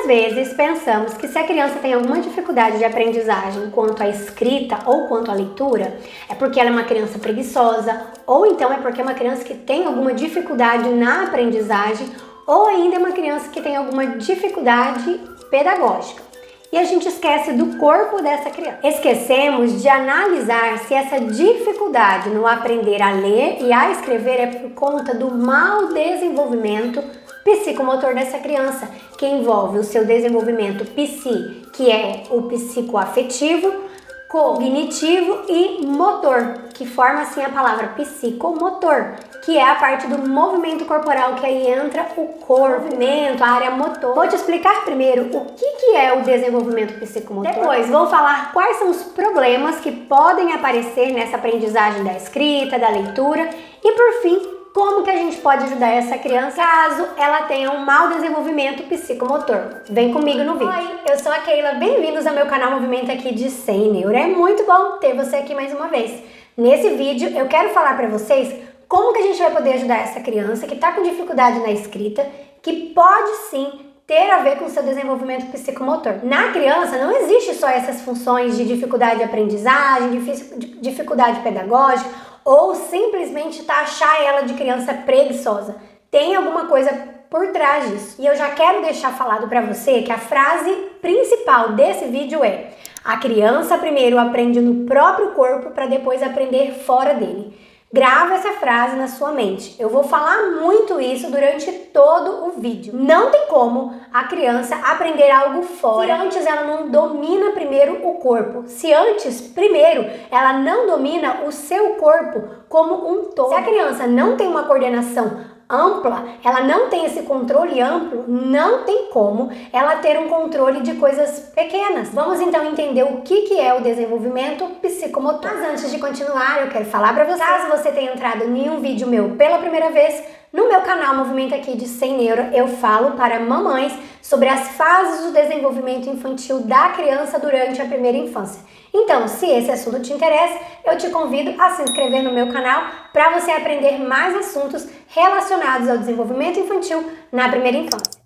Muitas vezes pensamos que se a criança tem alguma dificuldade de aprendizagem quanto à escrita ou quanto à leitura, é porque ela é uma criança preguiçosa, ou então é porque é uma criança que tem alguma dificuldade na aprendizagem, ou ainda é uma criança que tem alguma dificuldade pedagógica. E a gente esquece do corpo dessa criança. Esquecemos de analisar se essa dificuldade no aprender a ler e a escrever é por conta do mau desenvolvimento psicomotor dessa criança, que envolve o seu desenvolvimento psi, que é o psicoafetivo, cognitivo e motor, que forma assim a palavra psicomotor, que é a parte do movimento corporal, que aí entra o corpo, movimento, a área motor. Vou te explicar primeiro o que é o desenvolvimento psicomotor. Depois vou falar quais são os problemas que podem aparecer nessa aprendizagem da escrita, da leitura e, por fim, como que a gente pode ajudar essa criança caso ela tenha um mau desenvolvimento psicomotor. Vem comigo no vídeo. Oi, eu sou a Keila, bem-vindos ao meu canal Movimento aqui de 100 Neuro. É muito bom ter você aqui mais uma vez. Nesse vídeo eu quero falar para vocês como que a gente vai poder ajudar essa criança que está com dificuldade na escrita, que pode sim ter a ver com o seu desenvolvimento psicomotor. Na criança não existe só essas funções de dificuldade de aprendizagem, dificuldade pedagógica, ou simplesmente taxar ela de criança preguiçosa. Tem alguma coisa por trás disso. E eu já quero deixar falado para você que a frase principal desse vídeo é: a criança primeiro aprende no próprio corpo para depois aprender fora dele. Grava essa frase na sua mente. Eu vou falar muito isso durante todo o vídeo. Não tem como a criança aprender algo fora se antes ela não domina primeiro o corpo. Se antes, primeiro, ela não domina o seu corpo como um todo. Se a criança não tem uma coordenação ampla, ela não tem esse controle amplo, não tem como ela ter um controle de coisas pequenas. Vamos então entender o que é o desenvolvimento psicomotor. Mas antes de continuar, eu quero falar para você, caso você tenha entrado em um vídeo meu pela primeira vez, no meu canal Movimento aqui de 100 Neuro, eu falo para mamães sobre as fases do desenvolvimento infantil da criança durante a primeira infância. Então, se esse assunto te interessa, eu te convido a se inscrever no meu canal para você aprender mais assuntos relacionados ao desenvolvimento infantil na primeira infância.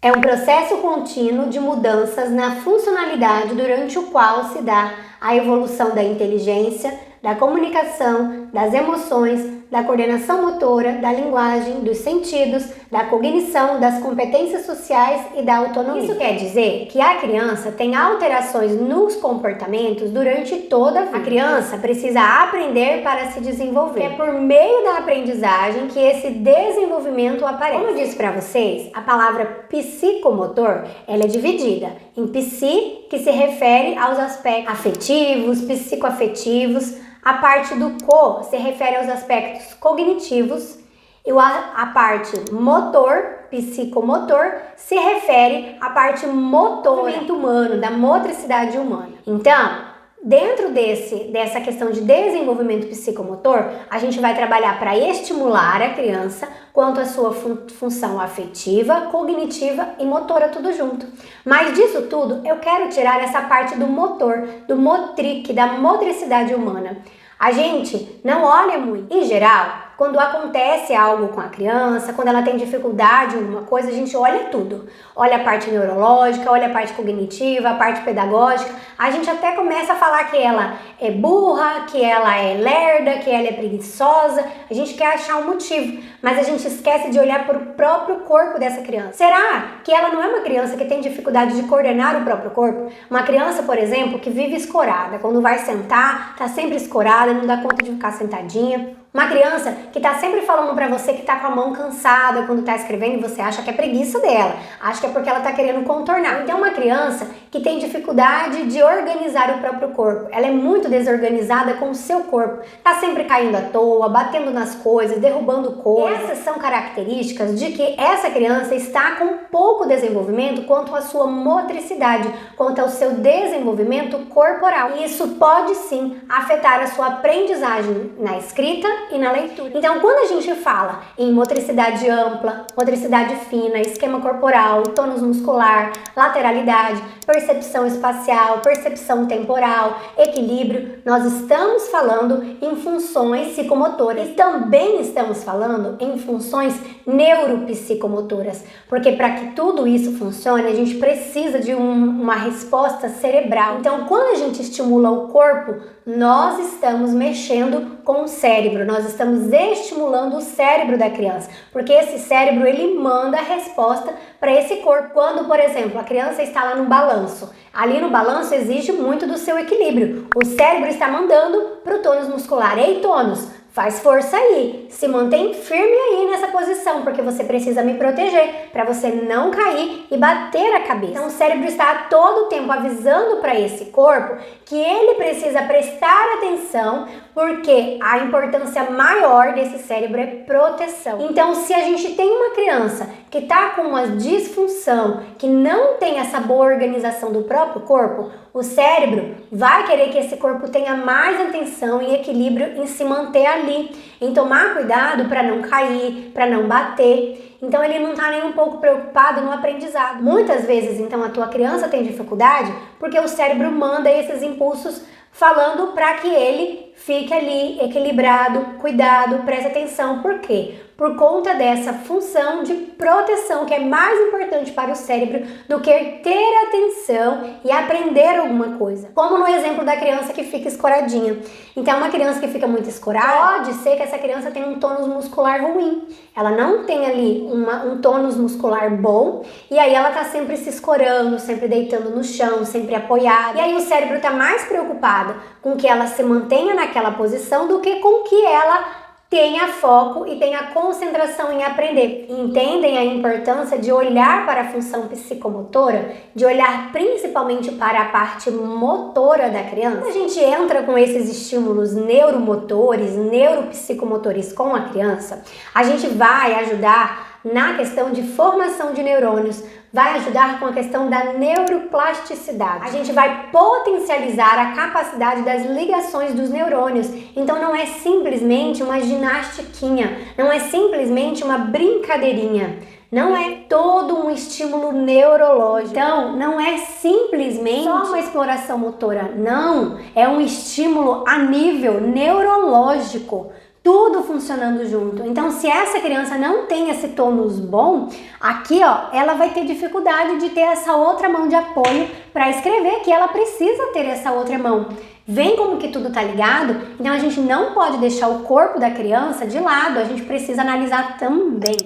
É um processo contínuo de mudanças na funcionalidade durante o qual se dá a evolução da inteligência, da comunicação, das emoções, da coordenação motora, da linguagem, dos sentidos, da cognição, das competências sociais e da autonomia. Isso quer dizer que a criança tem alterações nos comportamentos durante toda a vida. A criança precisa aprender para se desenvolver. É por meio da aprendizagem que esse desenvolvimento aparece. Como eu disse para vocês, a palavra psicomotor, ela é dividida em psi, que se refere aos aspectos afetivos, psicoafetivos. A parte do co se refere aos aspectos cognitivos e a parte motor, psicomotor, se refere à parte motora do humano, da motricidade humana. Então, dentro dessa questão de desenvolvimento psicomotor, a gente vai trabalhar para estimular a criança quanto à sua função afetiva, cognitiva e motora, tudo junto. Mas disso tudo, eu quero tirar essa parte do motor, do motric, da motricidade humana. A gente não olha muito. Em geral, quando acontece algo com a criança, quando ela tem dificuldade em alguma coisa, a gente olha tudo. Olha a parte neurológica, olha a parte cognitiva, a parte pedagógica. A gente até começa a falar que ela é burra, que ela é lerda, que ela é preguiçosa. A gente quer achar um motivo, mas a gente esquece de olhar para o próprio corpo dessa criança. Será que ela não é uma criança que tem dificuldade de coordenar o próprio corpo? Uma criança, por exemplo, que vive escorada. Quando vai sentar, tá sempre escorada, não dá conta de ficar sentadinha. Uma criança que tá sempre falando pra você que tá com a mão cansada quando tá escrevendo e você acha que é preguiça dela, acha que é porque ela tá querendo contornar. Então uma criança que tem dificuldade de organizar o próprio corpo, ela é muito desorganizada com o seu corpo, tá sempre caindo à toa, batendo nas coisas, derrubando coisas. Essas são características de que essa criança está com pouco desenvolvimento quanto à sua motricidade, quanto ao seu desenvolvimento corporal. E isso pode sim afetar a sua aprendizagem na escrita e na leitura. Então, quando a gente fala em motricidade ampla, motricidade fina, esquema corporal, tônus muscular, lateralidade, percepção espacial, percepção temporal, equilíbrio, nós estamos falando em funções psicomotoras e também estamos falando em funções neuropsicomotoras, porque para que tudo isso funcione, a gente precisa de uma resposta cerebral. Então, quando a gente estimula o corpo, nós estamos mexendo com o cérebro, nós estamos estimulando o cérebro da criança, porque esse cérebro, ele manda a resposta para esse corpo. Quando, por exemplo, a criança está lá no balanço, ali no balanço exige muito do seu equilíbrio. O cérebro está mandando para o tônus muscular: ei, tônus, faz força aí, se mantém firme aí nessa posição, porque você precisa me proteger, para você não cair e bater a cabeça. Então o cérebro está a todo tempo avisando para esse corpo que ele precisa prestar atenção, porque a importância maior desse cérebro é proteção. Então, se a gente tem uma criança que está com uma disfunção, que não tem essa boa organização do próprio corpo, o cérebro vai querer que esse corpo tenha mais atenção e equilíbrio em se manter ali, em tomar cuidado para não cair, para não bater. Então ele não está nem um pouco preocupado no aprendizado. Muitas vezes, então, a tua criança tem dificuldade porque o cérebro manda esses impulsos falando para que ele fique ali equilibrado, cuidado, preste atenção. Por quê? Por conta dessa função de proteção, que é mais importante para o cérebro do que ter atenção e aprender alguma coisa. Como no exemplo da criança que fica escoradinha. Então, uma criança que fica muito escorada, pode ser que essa criança tenha um tônus muscular ruim. Ela não tem ali um tônus muscular bom, e aí ela tá sempre se escorando, sempre deitando no chão, sempre apoiada. E aí o cérebro tá mais preocupado com que ela se mantenha naquela posição do que com que ela tenha foco e tenha concentração em aprender. Entendem a importância de olhar para a função psicomotora, de olhar principalmente para a parte motora da criança? Quando a gente entra com esses estímulos neuromotores, neuropsicomotores com a criança, a gente vai ajudar na questão de formação de neurônios, vai ajudar com a questão da neuroplasticidade. A gente vai potencializar a capacidade das ligações dos neurônios. Então não é simplesmente uma ginastiquinha, não é simplesmente uma brincadeirinha. Não é todo um estímulo neurológico. Então, não é simplesmente só uma exploração motora. Não, é um estímulo a nível neurológico. Tudo funcionando junto. Então, se essa criança não tem esse tônus bom, aqui, ó, ela vai ter dificuldade de ter essa outra mão de apoio para escrever, que ela precisa ter essa outra mão. Vem como que tudo tá ligado? Então, a gente não pode deixar o corpo da criança de lado, a gente precisa analisar também.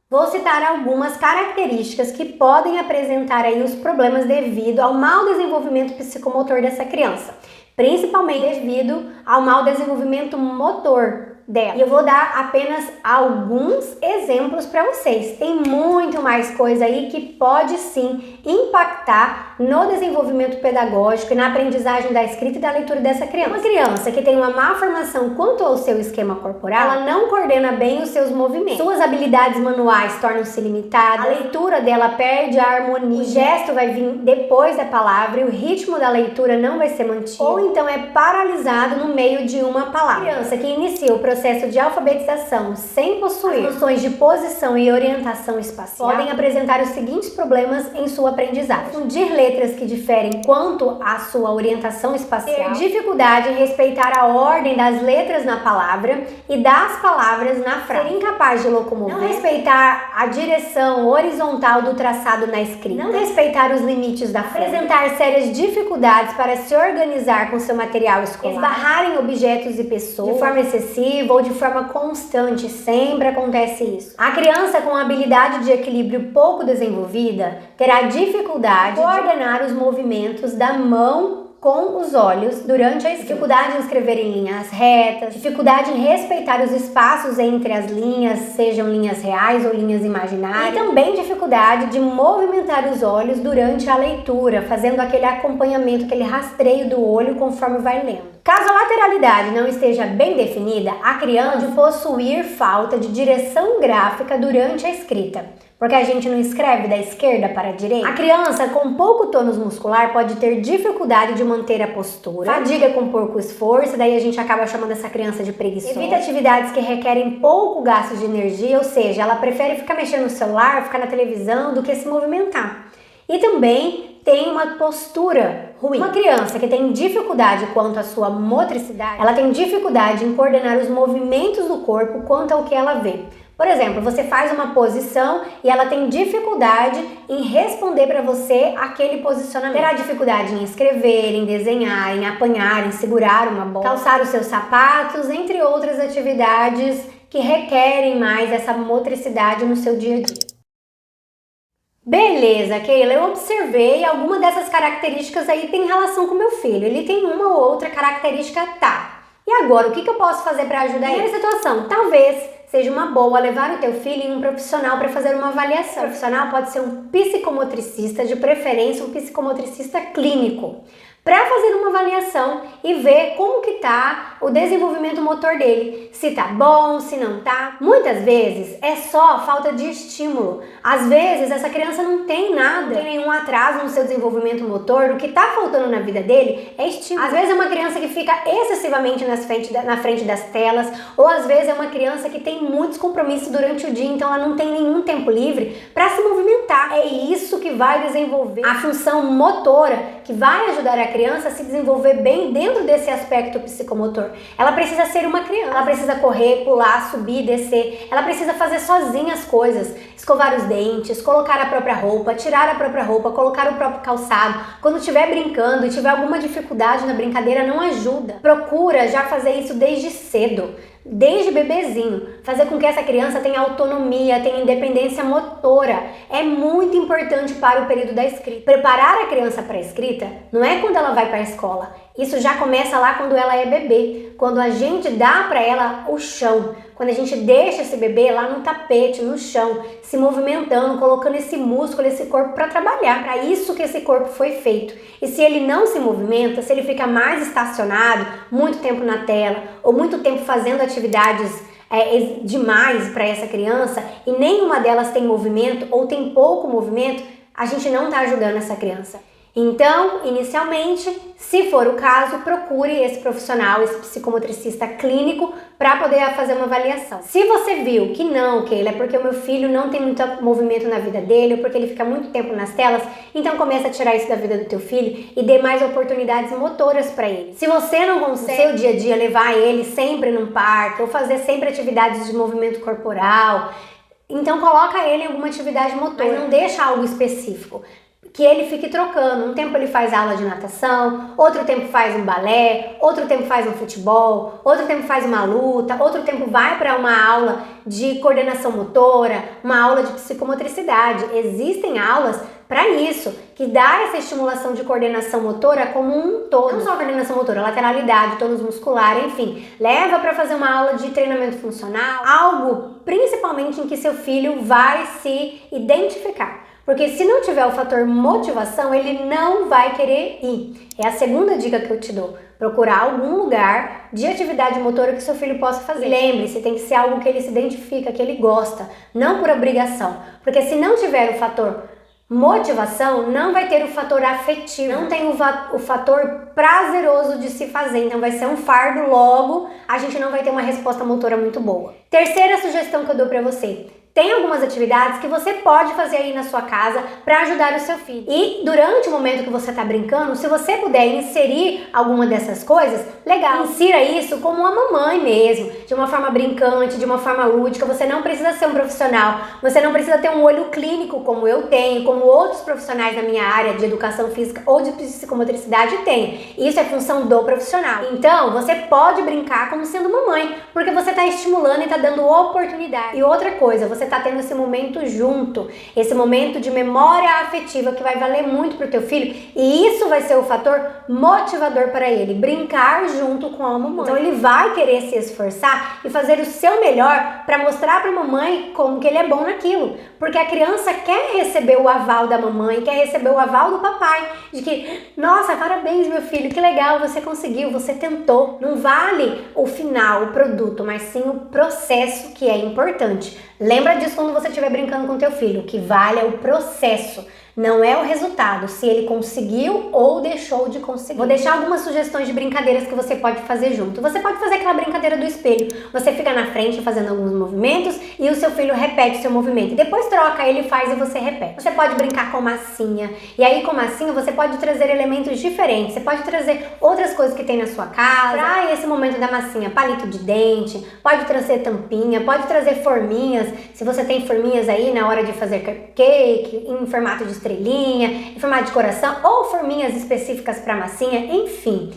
Vou citar algumas características que podem apresentar aí os problemas devido ao mau desenvolvimento psicomotor dessa criança, principalmente devido ao mau desenvolvimento motor dela. E eu vou dar apenas alguns exemplos para vocês. Tem muito mais coisa aí que pode sim impactar no desenvolvimento pedagógico e na aprendizagem da escrita e da leitura dessa criança. Uma criança que tem uma má formação quanto ao seu esquema corporal, ela não coordena bem os seus movimentos. Suas habilidades manuais tornam-se limitadas, a leitura dela perde a harmonia, o gesto vai vir depois da palavra e o ritmo da leitura não vai ser mantido, ou então é paralisado no meio de uma palavra. A criança que inicia o processo de alfabetização sem possuir as noções de posição e orientação espacial podem apresentar os seguintes problemas em sua aprendizagem: confundir letras que diferem quanto à sua orientação espacial, ter dificuldade em respeitar a ordem das letras na palavra e das palavras na frase, ser incapaz de locomover, não respeitar a direção horizontal do traçado na escrita, não respeitar os limites da frase, apresentar sérias dificuldades para se organizar com seu material escolar, esbarrar em objetos e pessoas de forma excessiva ou de forma constante, sempre acontece isso. A criança com habilidade de equilíbrio pouco desenvolvida terá dificuldade de coordenar os movimentos da mão com os olhos durante a escrita, dificuldade em escrever em linhas retas, dificuldade em respeitar os espaços entre as linhas, sejam linhas reais ou linhas imaginárias, e também dificuldade de movimentar os olhos durante a leitura, fazendo aquele acompanhamento, aquele rastreio do olho conforme vai lendo. Caso a lateralidade não esteja bem definida, a criança pode possuir falta de direção gráfica durante a escrita, porque a gente não escreve da esquerda para a direita. A criança com pouco tônus muscular pode ter dificuldade de manter a postura, fadiga com pouco esforço, daí a gente acaba chamando essa criança de preguiçosa. Evita atividades que requerem pouco gasto de energia, ou seja, ela prefere ficar mexendo no celular, ficar na televisão, do que se movimentar. E também tem uma postura ruim. Uma criança que tem dificuldade quanto à sua motricidade, ela tem dificuldade em coordenar os movimentos do corpo quanto ao que ela vê. Por exemplo, você faz uma posição e ela tem dificuldade em responder para você aquele posicionamento. Terá dificuldade em escrever, em desenhar, em apanhar, em segurar uma bola, calçar os seus sapatos, entre outras atividades que requerem mais essa motricidade no seu dia a dia. Beleza, Keila, eu observei alguma dessas características aí tem relação com meu filho. Ele tem uma ou outra característica, tá. E agora, o que eu posso fazer para ajudar ele? Primeira situação, talvez seja uma boa levar o teu filho em um profissional para fazer uma avaliação. O profissional pode ser um psicomotricista, de preferência um psicomotricista clínico, para fazer uma avaliação e ver como que tá o desenvolvimento motor dele, se tá bom, se não tá. Muitas vezes é só falta de estímulo. Às vezes essa criança não tem nada, não tem nenhum atraso no seu desenvolvimento motor, o que tá faltando na vida dele é estímulo. Às vezes é uma criança que fica excessivamente na frente das telas, ou às vezes é uma criança que tem muitos compromissos durante o dia, então ela não tem nenhum tempo livre para se movimentar. É isso que vai desenvolver a função motora, que vai ajudar a criança a se desenvolver bem dentro desse aspecto psicomotor. Ela precisa ser uma criança, ela precisa correr, pular, subir, descer, ela precisa fazer sozinha as coisas, escovar os dentes, colocar a própria roupa, tirar a própria roupa, colocar o próprio calçado. Quando estiver brincando e tiver alguma dificuldade na brincadeira, não ajuda. Procura já fazer isso desde cedo, desde bebezinho, fazer com que essa criança tenha autonomia, tenha independência motora. É muito importante para o período da escrita. Preparar a criança para a escrita não é quando ela vai para a escola. Isso já começa lá quando ela é bebê, quando a gente dá para ela o chão, quando a gente deixa esse bebê lá no tapete, no chão, se movimentando, colocando esse músculo, esse corpo para trabalhar. Para isso que esse corpo foi feito. E se ele não se movimenta, se ele fica mais estacionado, muito tempo na tela, ou muito tempo fazendo atividades demais para essa criança, e nenhuma delas tem movimento, ou tem pouco movimento, a gente não está ajudando essa criança. Então, inicialmente, se for o caso, procure esse profissional, esse psicomotricista clínico para poder fazer uma avaliação. Se você viu que não, Keila, é porque o meu filho não tem muito movimento na vida dele, ou porque ele fica muito tempo nas telas, então começa a tirar isso da vida do teu filho e dê mais oportunidades motoras para ele. Se você não consegue, no seu dia a dia, levar ele sempre num parque, ou fazer sempre atividades de movimento corporal, então coloca ele em alguma atividade motora, mas não deixa algo específico. Que ele fique trocando, um tempo ele faz aula de natação, outro tempo faz um balé, outro tempo faz um futebol, outro tempo faz uma luta, outro tempo vai para uma aula de coordenação motora, uma aula de psicomotricidade. Existem aulas para isso, que dá essa estimulação de coordenação motora como um todo. Não só coordenação motora, lateralidade, tônus muscular, enfim. Leva para fazer uma aula de treinamento funcional, algo principalmente em que seu filho vai se identificar. Porque se não tiver o fator motivação, ele não vai querer ir. É a segunda dica que eu te dou. Procurar algum lugar de atividade motora que seu filho possa fazer. Lembre-se, tem que ser algo que ele se identifica, que ele gosta, não por obrigação. Porque se não tiver o fator motivação, não vai ter o fator afetivo, não tem o fator prazeroso de se fazer, então vai ser um fardo, logo a gente não vai ter uma resposta motora muito boa. Terceira sugestão que eu dou pra você: tem algumas atividades que você pode fazer aí na sua casa para ajudar o seu filho. E durante o momento que você está brincando, se você puder inserir alguma dessas coisas, legal. Insira isso como uma mamãe mesmo, de uma forma brincante, de uma forma lúdica. Você não precisa ser um profissional, você não precisa ter um olho clínico como eu tenho, como outros profissionais da minha área de educação física ou de psicomotricidade têm. Isso é função do profissional. Então, você pode brincar como sendo mamãe, porque você está estimulando e está dando oportunidade. E outra coisa, você está tendo esse momento junto, esse momento de memória afetiva que vai valer muito para o teu filho, e isso vai ser o fator motivador para ele, brincar junto com a mamãe. Então ele vai querer se esforçar e fazer o seu melhor para mostrar para a mamãe como que ele é bom naquilo, porque a criança quer receber o aval da mamãe, quer receber o aval do papai, de que, nossa, parabéns meu filho, que legal, você conseguiu, você tentou. Não vale o final, o produto, mas sim o processo, que é importante. Lembra disso quando você estiver brincando com teu filho, o que vale é o processo, não é o resultado, se ele conseguiu ou deixou de conseguir. Vou deixar algumas sugestões de brincadeiras que você pode fazer junto. Você pode fazer aquela brincadeira do espelho. Você fica na frente fazendo alguns movimentos e o seu filho repete o seu movimento. Depois troca, ele faz e você repete. Você pode brincar com massinha. E aí com massinha você pode trazer elementos diferentes. Você pode trazer outras coisas que tem na sua casa. Pra esse momento da massinha, palito de dente, pode trazer tampinha, pode trazer forminhas. Se você tem forminhas aí na hora de fazer cupcake, em formato de estrelinha, em formato de coração, ou forminhas específicas para massinha, enfim.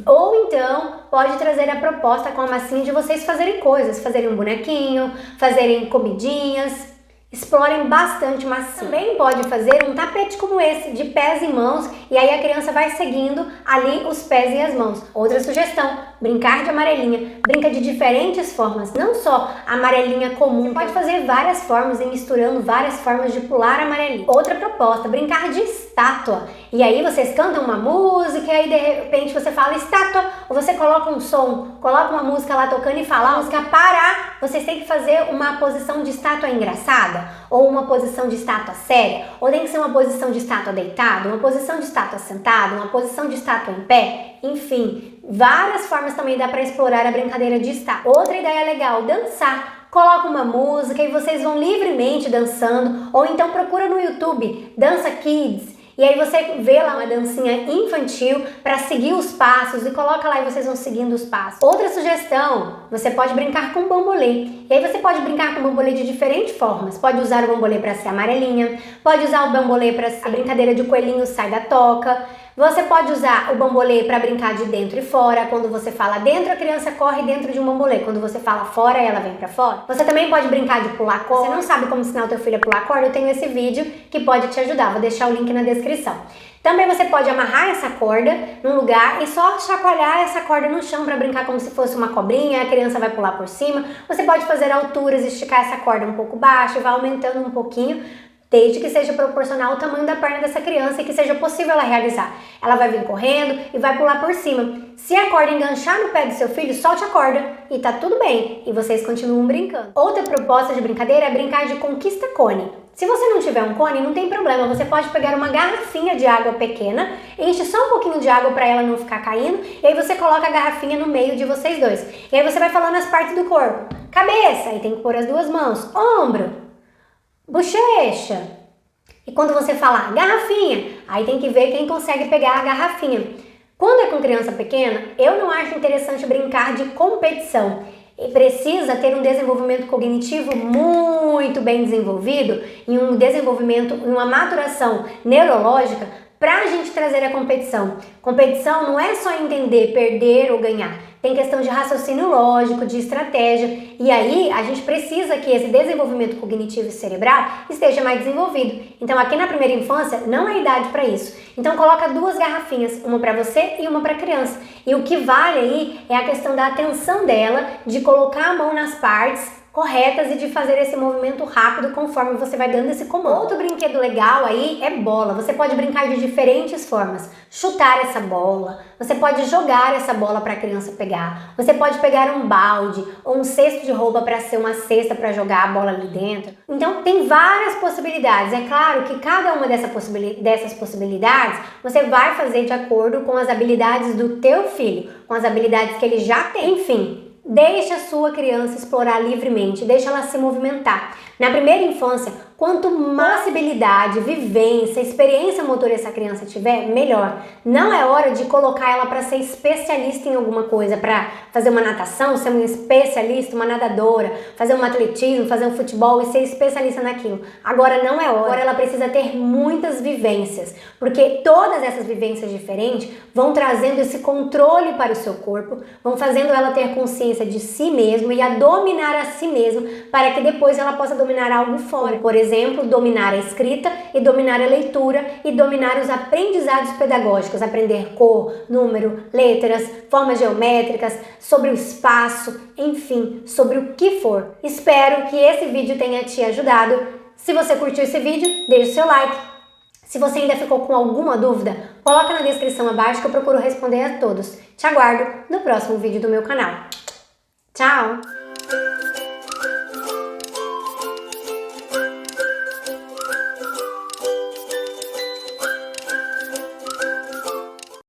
Ou então pode trazer a proposta com a massinha de vocês fazerem coisas, fazerem um bonequinho, fazerem comidinhas. Explorem bastante massinha. Também pode fazer um tapete como esse, de pés e mãos, e aí a criança vai seguindo ali os pés e as mãos. Outra sugestão, brincar de amarelinha. Brinca de diferentes formas, não só a amarelinha comum. Você pode fazer várias formas e misturando várias formas de pular amarelinha. Outra proposta, brincar de estátua. E aí vocês cantam uma música e aí de repente você fala estátua, ou você coloca um som, coloca uma música lá tocando e fala a música parar. Vocês têm que fazer uma posição de estátua engraçada, ou uma posição de estátua séria, ou tem que ser uma posição de estátua deitada, uma posição de estátua sentada, uma posição de estátua em pé, enfim, várias formas também dá para explorar a brincadeira de estátua. Outra ideia legal, dançar. Coloca uma música e vocês vão livremente dançando, ou então procura no YouTube, Dança Kids, e aí você vê lá uma dancinha infantil para seguir os passos e coloca lá e vocês vão seguindo os passos. Outra sugestão, você pode brincar com bambolê. E aí você pode brincar com bambolê de diferentes formas. Pode usar o bambolê para ser amarelinha, pode usar o bambolê para ser a brincadeira de coelhinho sai da toca. Você pode usar o bambolê para brincar de dentro e fora. Quando você fala dentro, a criança corre dentro de um bambolê. Quando você fala fora, ela vem para fora. Você também pode brincar de pular corda. Você não sabe como ensinar o teu filho a pular corda? Eu tenho esse vídeo que pode te ajudar. Vou deixar o link na descrição. Também você pode amarrar essa corda num lugar e só chacoalhar essa corda no chão para brincar como se fosse uma cobrinha, a criança vai pular por cima. Você pode fazer alturas, esticar essa corda um pouco baixa e vai aumentando um pouquinho, desde que seja proporcional ao tamanho da perna dessa criança e que seja possível ela realizar. Ela vai vir correndo e vai pular por cima. Se a corda enganchar no pé do seu filho, solte a corda e tá tudo bem. E vocês continuam brincando. Outra proposta de brincadeira é brincar de conquista-cone. Se você não tiver um cone, não tem problema. Você pode pegar uma garrafinha de água pequena, enche só um pouquinho de água para ela não ficar caindo, e aí você coloca a garrafinha no meio de vocês dois. E aí você vai falando as partes do corpo. Cabeça, aí tem que pôr as duas mãos. Ombro, bochecha. E quando você falar garrafinha, aí tem que ver quem consegue pegar a garrafinha. Quando é com criança pequena, eu não acho interessante brincar de competição. E precisa ter um desenvolvimento cognitivo muito bem desenvolvido e um desenvolvimento, uma maturação neurológica para a gente trazer a competição. Competição não é só entender, perder ou ganhar. Tem questão de raciocínio lógico, de estratégia. E aí a gente precisa que esse desenvolvimento cognitivo e cerebral esteja mais desenvolvido. Então aqui na primeira infância não há idade para isso. Então coloca duas garrafinhas, uma para você e uma para a criança. E o que vale aí é a questão da atenção dela, de colocar a mão nas partes corretas e de fazer esse movimento rápido conforme você vai dando esse comando. Outro brinquedo legal aí é bola. Você pode brincar de diferentes formas. Chutar essa bola, você pode jogar essa bola para a criança pegar, você pode pegar um balde ou um cesto de roupa para ser uma cesta para jogar a bola ali dentro. Então tem várias possibilidades. É claro que cada uma dessas possibilidades você vai fazer de acordo com as habilidades do teu filho, com as habilidades que ele já tem. Enfim, deixa a sua criança explorar livremente, deixa ela se movimentar. Na primeira infância, quanto mais possibilidade, vivência, experiência motora essa criança tiver, melhor. Não é hora de colocar ela para ser especialista em alguma coisa, para fazer uma natação, ser uma especialista, uma nadadora, fazer um atletismo, fazer um futebol e ser especialista naquilo. Agora não é hora, ela precisa ter muitas vivências, porque todas essas vivências diferentes vão trazendo esse controle para o seu corpo, vão fazendo ela ter consciência de si mesmo e a dominar a si mesmo, para que depois ela possa dominar algo fora. Por exemplo, dominar a escrita e dominar a leitura e dominar os aprendizados pedagógicos, aprender cor, número, letras, formas geométricas, sobre o espaço, enfim, sobre o que for. Espero que esse vídeo tenha te ajudado. Se você curtiu esse vídeo, deixe seu like. Se você ainda ficou com alguma dúvida, coloca na descrição abaixo que eu procuro responder a todos. Te aguardo no próximo vídeo do meu canal. Tchau!